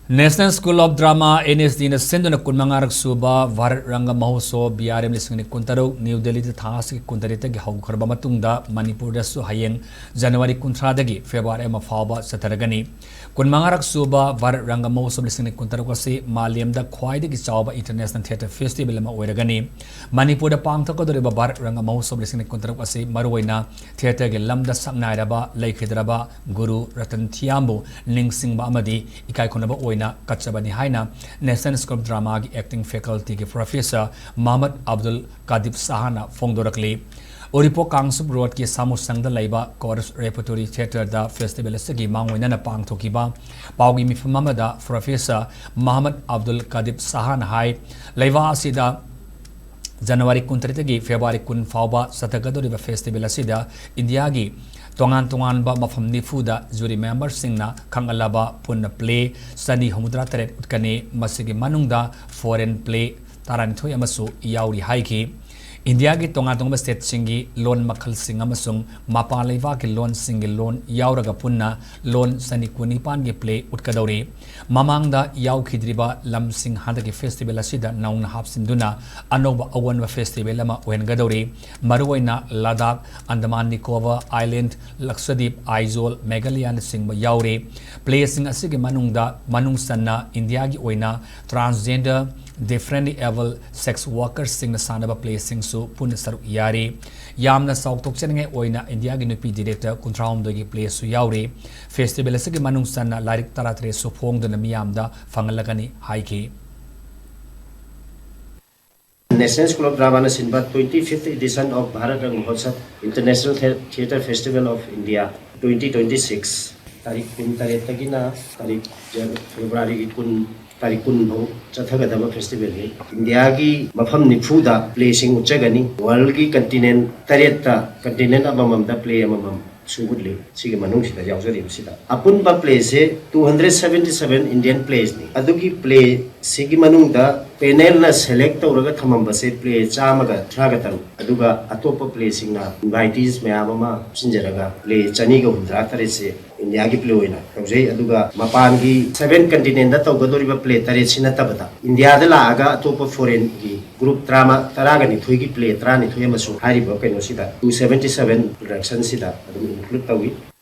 National School of Drama NSD na senduna kunmangarak Suba Bharat Ranga Mahotsav BRM lisingni kuntaruk New Delhi ta thasi kuntarita gi haukarba matungda Manipur Dasu Hayeng January kuntradagi February ma Phaoba Chatharagani kunmangarak Suba Bharat Ranga Mahotsav lisingni kuntaruk asi Maliam da khwaidagi chawba International Theatre Festival ma oiragani Manipur da pangthakadoriba Bharat Ranga Mahotsav lisingni kuntaruk asi maruwaina theatre gi lamda saknairaba laikhidraba Guru Ratan Thiambu ningsingba amadi ikai khonaba Kachabani Haina, National School of Drama Acting Faculty Professor Muhammad Abdul Kadib Sahana Fongdorakli. Oripo Kangsup Road ki Samu Sangda Laiba Chorus Repertory Theatre da Festival Sagi Mangwina Pang Tokiba, Paugi Mifamada Professor Muhammad Abdul Kadib Sahana Hai, Laiva Asida January Kuntritagi, February Kun Phaoba, Satagadoriba Festival Asida, Indiagi. Tongan ba mafam nifuda jury members singna kangalaba punna play sani homudra teret utkane masigi manungda foreign play taranthoi amasu yauri haiki India ki tonga state singi loan makhal singa masung mapa leiwa ki loan singi loan yauraga punna loan sani kunipan gi play utkadauri mamangda yaw khidriba lam sing handa ki festival asida nauna hapsinduna anoba awanwa festival ama wengadauri maruwaina Ladakh Andaman Nicobar Island Lakshadweep Aizol Meghalaya singba yaure play sing asigi manungda manungsanna India gi oina transgender differently able sex workers sing the sanaba play sing so pun saru yari yamna sauk tok chenge oina India gi nupi director kuntraum dogi play su yaure festival asigi manung sanna larik taratre so phong dona miyamda fangalagani haiki National School of Drama Sinba 25th edition of Bharat Ranga Mahotsav International Theatre Festival of India 2026 tarik kun tarik tagina tarik February kun Tarikun Bau Chatharagani Festival India ki mafam nifuda placing uchagani world ki continent taretta continent amam da play amam subudle sige manung sida yausari sida apun ba play se 277 Indian plays ni adugi play sige manung da panel na select tawraga thamam ba se play chamaga thraga taru aduga atopa placing na invitees mayama sinjaraga play chani ga hundra tare se India ki play oina kaujai aduga mapan ki 7 continent da tawgadori ba play tare sina tabata India da la aga atopa foreign ki group drama taragani thui ki play trani thui amasu hari ba kaino sida 277 production sida include tawi